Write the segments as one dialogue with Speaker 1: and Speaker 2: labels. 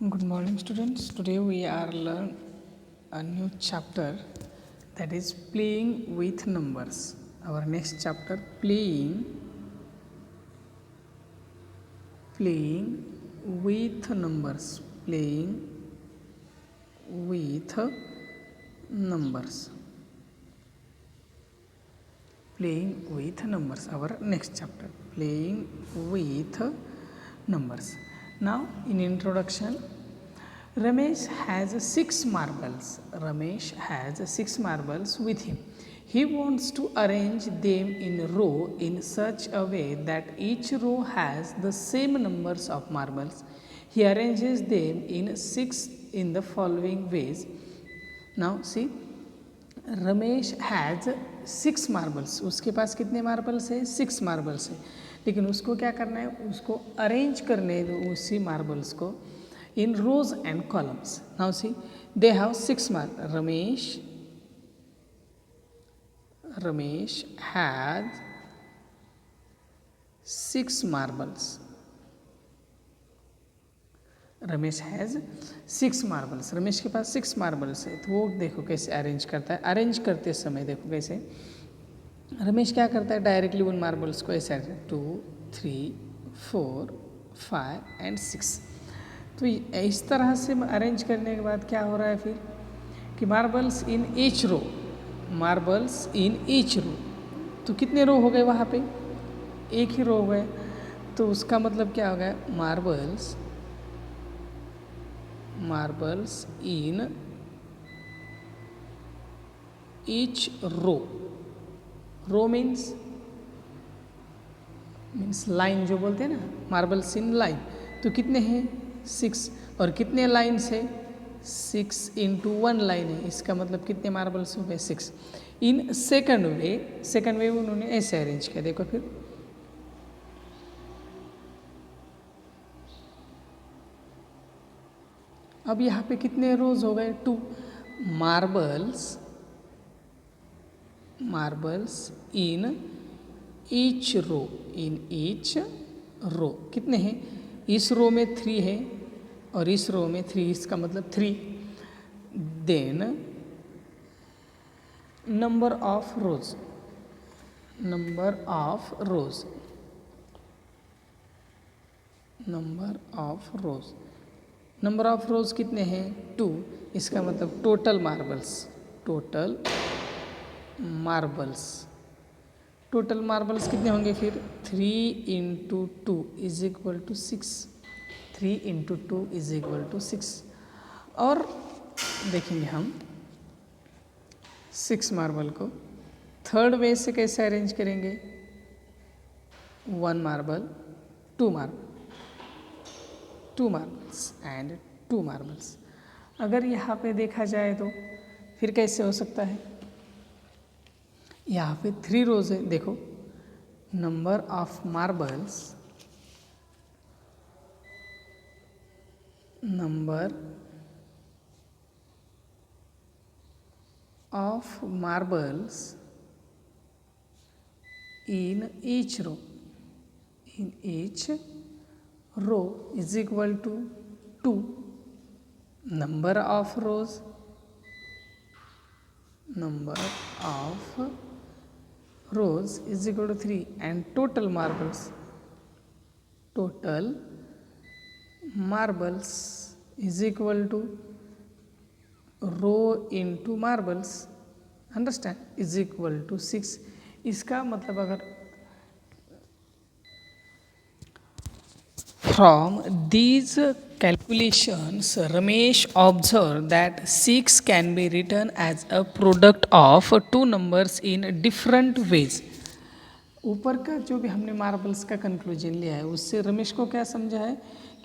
Speaker 1: Good morning, students. Today we are learn a new chapter, that is playing with numbers. Our next chapter, playing with numbers. Playing with numbers. Playing with numbers. Our next chapter, playing with numbers. Now, in introduction, Ramesh has 6 marbles. Ramesh has 6 marbles with him. He wants to arrange them in a row in such a way that each row has the same numbers of marbles. He arranges them in 6 in the following ways. Now see, Ramesh has 6 marbles. उसके पास कितने marbles है? 6 marbles है. लेकिन उसको क्या करना है? उसको अरेंज करने दो उसी मार्बल्स को in rows and columns. Now see, they have 6 marbles. Ramesh had 6 marbles. Ramesh has 6 marbles. Ramesh के पास 6 मार्बल्स है. तो वो देखो कैसे अरेंज करता है. अरेंज करते समय देखो कैसे रमेश क्या करता है, डायरेक्टली उन मार्बल्स को ऐसे 2 3 4 5 एंड 6. तो इस तरह से अरेंज करने के बाद क्या हो रहा है फिर कि मार्बल्स इन ईच रो. तो कितने रो हो गए वहाँ पे? एक ही रो हो गए. तो उसका मतलब क्या हो गया? Marbles in each row means line जो बोलते हैं ना, मार्बल्स इन लाइन. तो कितने हैं? 6. और कितने लाइन्स है? 6 इंटू 1 लाइन है. इसका मतलब कितने मार्बल्स हो गए? 6. इन सेकंड वे उन्होंने ऐसे अरेंज किया. देखो फिर अब यहाँ पे कितने रोज हो गए? 2 मार्बल्स इन ईच रो. कितने हैं? इस रो में 3 है और इस रो में 3. इसका मतलब 3. देन नंबर ऑफ रोज कितने हैं? 2. इसका मतलब टोटल मार्बल्स कितने होंगे फिर? 3 into 2 is equal to 6. 3 into 2 is equal to 6. और देखेंगे हम 6 मार्बल को थर्ड वे से कैसे अरेंज करेंगे? 1 मार्बल, 2 मार्बल्स एंड 2 मार्बल्स. अगर यहाँ पे देखा जाए तो फिर कैसे हो सकता है? यहाँ पे 3 रोज है. देखो, number of marbles in each row is equal to 2. number of rows is equal to 3 and total marbles is equal to row into marbles, understand, is equal to 6. इसका मतलब अगर from these calculations Ramesh observed that 6 can be written as a product of 2 numbers in different ways. ऊपर का जो भी हमने marbles का conclusion लिया है उससे रमेश को क्या समझा है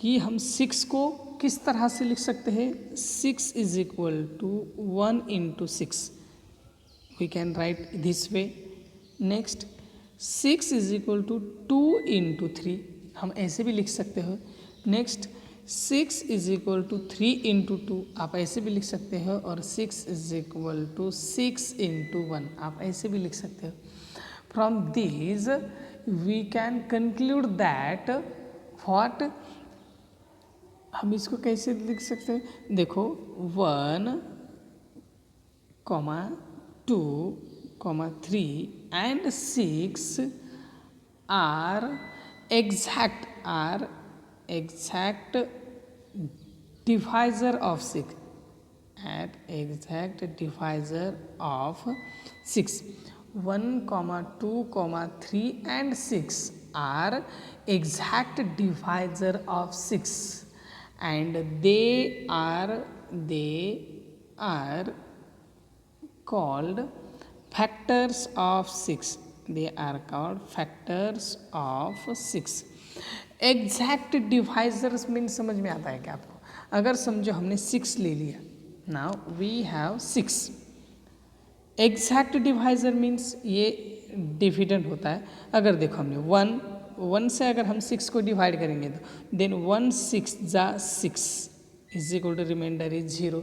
Speaker 1: कि हम 6 को किस तरह से लिख सकते हैं? 6 is equal to 1 into 6. We can write this way. Next 6 is equal to 2 into 3. हम ऐसे भी लिख सकते हो. Next 6 is equal to 3 into 2. आप ऐसे भी लिख सकते हो. और 6 इज इक्वल टू 6 इंटू 1. आप ऐसे भी लिख सकते हो. From these we can conclude that what हम इसको कैसे लिख सकते हैं? देखो 1, 2, 3 and 6 are exact divisor of 6, at exact divisor of 6. 1, 2, 3 and 6 are exact divisor of 6, and they are called factors of 6. They are called factors of 6. Exact divisors mean समझ में आता है क्या आपको? अगर समझो हमने 6 ले लिया, now we have 6. Exact divisor means ये डिविडेंड होता है. अगर देखो हमने 1 से अगर हम 6 को डिवाइड करेंगे तो देन 1 6 जा 6 is equal to remainder is 0.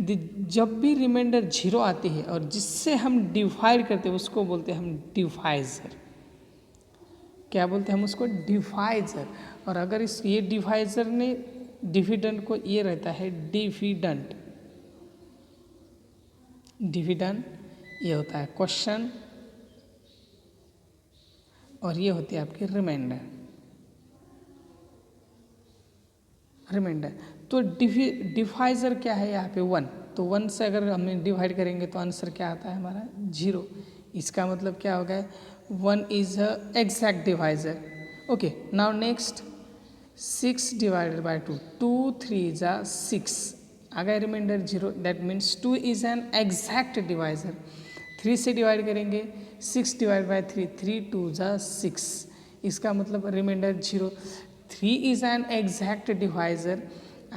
Speaker 1: जब भी रिमाइंडर 0 आती है और जिससे हम डिवाइड करते हैं उसको बोलते हैं हम डिवाइजर. क्या बोलते हैं हम उसको? डिवाइजर. और अगर इस ये डिवाइजर ने डिविडेंड को, ये रहता है डिविडेंड. डिविडेंड ये होता है क्वेश्चन और ये होती है आपकी रिमाइंडर. तो डिवाइजर क्या है यहाँ पे? 1. तो 1 से अगर हम डिवाइड करेंगे तो आंसर क्या आता है हमारा? 0. इसका मतलब क्या हो गया? 1 is a exact divisor. Okay, now next 6 divided by 2. 2 3 जा 6 आ गया remainder 0. That means 2 is an exact divisor. 3 से डिवाइड करेंगे 6 डिवाइड बाय 3. 3 2 जा 6 इसका मतलब reminder 0. 3 is an exact divisor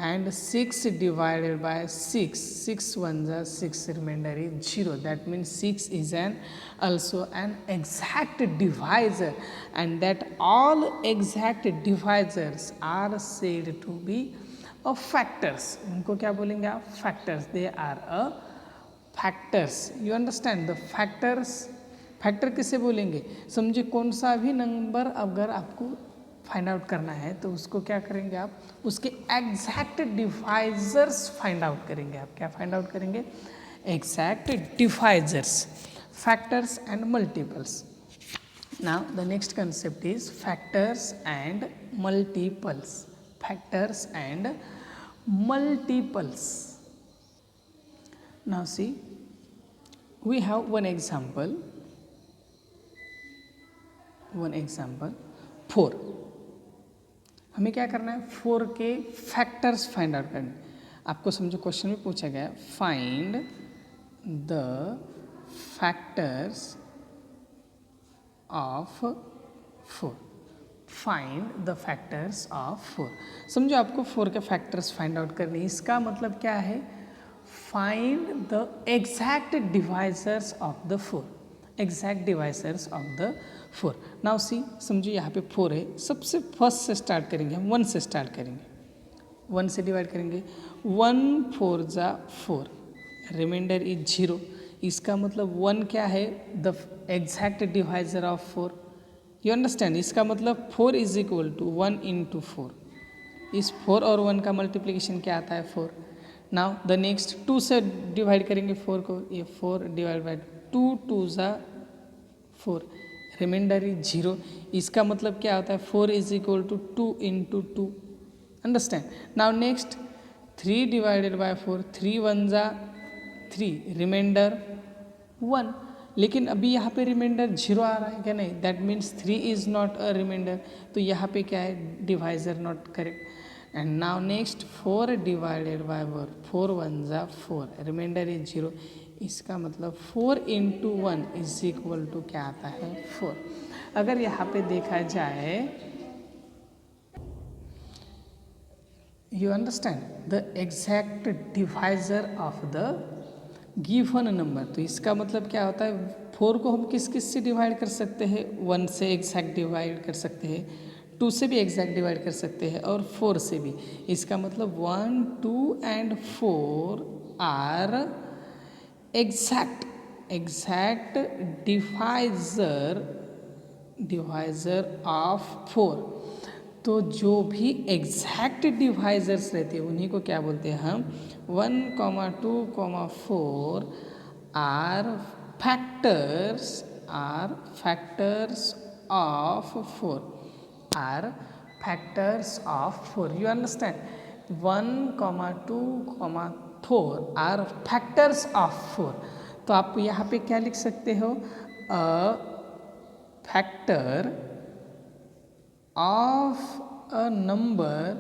Speaker 1: and 6 divided by 6. 6 1 is 6, remainder is 0. That means 6 is also an exact divisor, and that all exact divisors are said to be factors. उनको क्या बोलेंगे आप? Factors. They are factors. You understand the factors? Factor किसे बोलेंगे? समझे कौन सा भी नंबर अगर आपको फाइंड आउट करना है तो उसको क्या करेंगे आप? उसके एग्जैक्ट डिवाइजर्स फाइंड आउट करेंगे. आप क्या फाइंड आउट करेंगे? Exact divisors, factors and multiples. Now the next concept is factors and multiples. Factors and multiples. Now see, we have one example 4. हमें क्या करना है? 4 के फैक्टर्स फाइंड आउट करने. आपको समझो क्वेश्चन में पूछा गया find the factors of 4. Find the factors of 4. समझो आपको 4 के फैक्टर्स फाइंड आउट करने. इसका मतलब क्या है? Find the exact divisors of the 4. Exact divisors of the 4. Now see, समझो यहाँ पे 4 है. सबसे फर्स्ट से स्टार्ट करेंगे हम. 1 से स्टार्ट करेंगे. 1 से डिवाइड करेंगे. 1 4 जा 4, रिमाइंडर इज 0. इसका मतलब 1 क्या है? The exact divisor of 4. You understand? इसका मतलब 4 इज इक्वल टू 1 इंटू 4. इस 4 और 1 का मल्टीप्लिकेशन क्या आता है? 4. नाउ द नेक्स्ट 2 से डिवाइड करेंगे 4 को. ये 4 डिवाइड बाई 2 2 जा 4, रिमाइंडर इज 0. इसका मतलब क्या होता है? 4 is equal to 2 into 2. Understand? Now next 3 divided by 4. 3 1 जा 3, रिमाइंडर 1. लेकिन अभी यहाँ पे रिमाइंडर 0 आ रहा है क्या? नहीं. That means 3 is not a remainder. तो यहाँ पे क्या है? Divisor not correct. And now next 4 divided by 4. 4 1 जा 4, रिमाइंडर इज 0. इसका मतलब 4 इंटू 1 इज इक्वल टू क्या आता है? 4. अगर यहाँ पे देखा जाए, you understand, the exact divisor of the given number. तो इसका मतलब क्या होता है? 4 को हम किस किस से डिवाइड कर सकते हैं? 1 से एग्जैक्ट डिवाइड कर सकते हैं, 2 से भी एग्जैक्ट डिवाइड कर सकते हैं और 4 से भी. इसका मतलब 1 2 and 4 are exact divisor of 4. तो जो भी एग्जैक्ट डिवाइजर्स रहते हैं उन्हीं को क्या बोलते हैं हम 1, 2, 4 are factors of 4 are factors of 4 you understand 1, 2, 4 are factors of 4 तो आप यहाँ पे क्या लिख सकते हो a factor of a number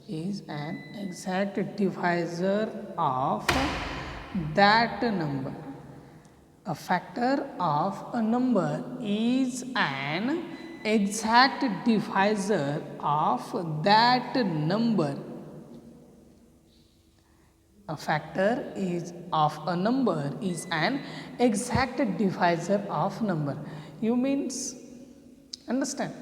Speaker 1: is an exact divisor of that number. A factor of a number is an exact divisor of that number. A factor of a number is an exact divisor of number. You means understand?